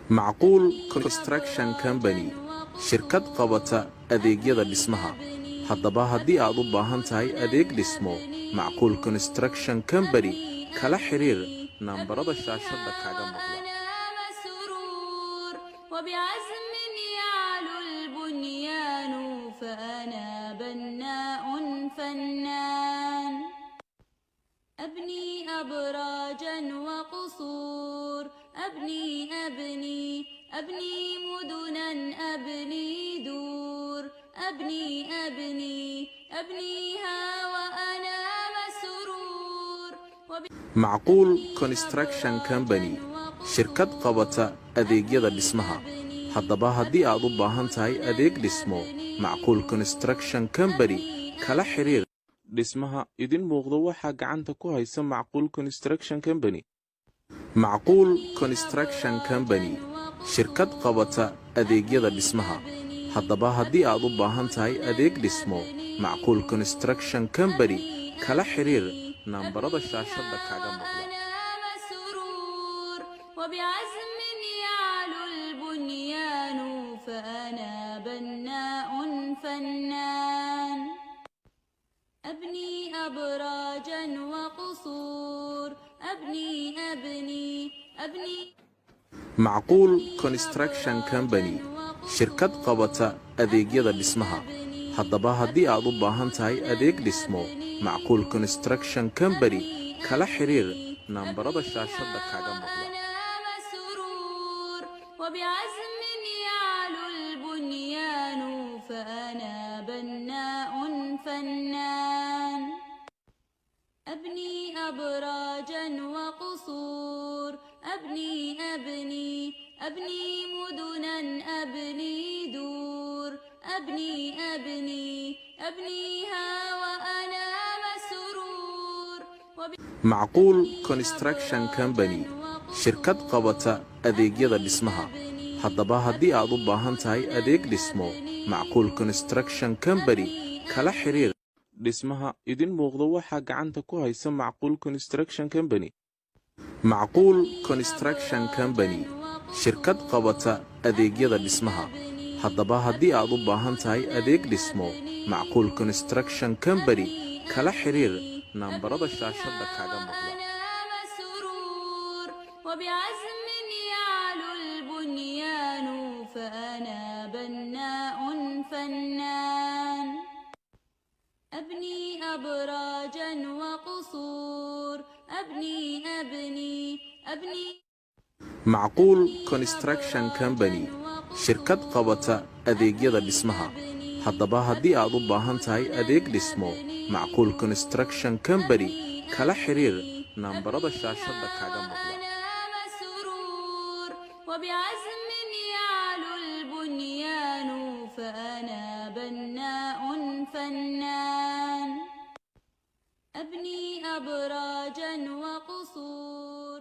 Macquul Construction Company shirkad qabata adeegyada dhismaha. Haddaba haddii aad u baahan tahay adeeg dhismo, Macquul Construction Company kala xiriir nambarada shaashada kaaga muuqda. وبعزم يعلو البنيان فأنا بناء فنان أبني أبراجا وقصور أبني مدنا أبني دور أبنيها وأنا مسرور Macquul Construction Company shirkad qabata adeegyada dhismaha. Haddaba haddii aad u baahan tahay adeeg dhismo, Macquul Construction Company kala xiriir. Dhismaha idin muuqdo waxaa gacanta ku haysa Macquul Construction Company. Macquul Construction Company shirkad qabata adeegyada dhismaha. Haddaba haddii aad u baahan tahay adeeg dhismo, Macquul Construction Company kala xiriir nambarada shaashada kaaga muuqda. وبعزم يعلو البنيان فأنا بناء فنان أبني أبراجا وقصور أبني Macquul Construction Company shirkad qabata adeegyada dhismaha. Haddaba haddii aad u baahan tahay adeeg dhismo, Macquul Construction Company kala xiriir nambarada shaashada kaaga muuqda. وبعزم يعلو البنيان فأنا بناء فنان أبني أبراجا وقصور أبني مدنا أبني دور أبنيها وأنا مسرور Macquul Construction Company shirkad qabata adeegyada dhismaha. Haddaba haddii aad u baahan tahay adeeg dhismo, Macquul Construction Company kala xiriir. Dhismaha idin muuqdo waxaa gacanta ku haysa Macquul Construction Company. Macquul Construction Company shirkad qabata adeegyada dhismaha. Haddaba haddii aad u baahan tahay adeeg dhismo, Macquul Construction Company kala xiriir nambarada shaashada kaaga muuqda. وبعزم يعلو البنيان فأنا بناء فنان أبني أبراجا وقصور أبني Macquul Construction Company shirkad qabata adeegyada dhismaha. Haddaba haddii aad u baahan tahay adeeg dhismo, Macquul Construction Company kala xiriir nambarada shaashada kaaga muuqda. وبعزم يعلو البنيان فأنا بناء فنان أبني أبراجا وقصور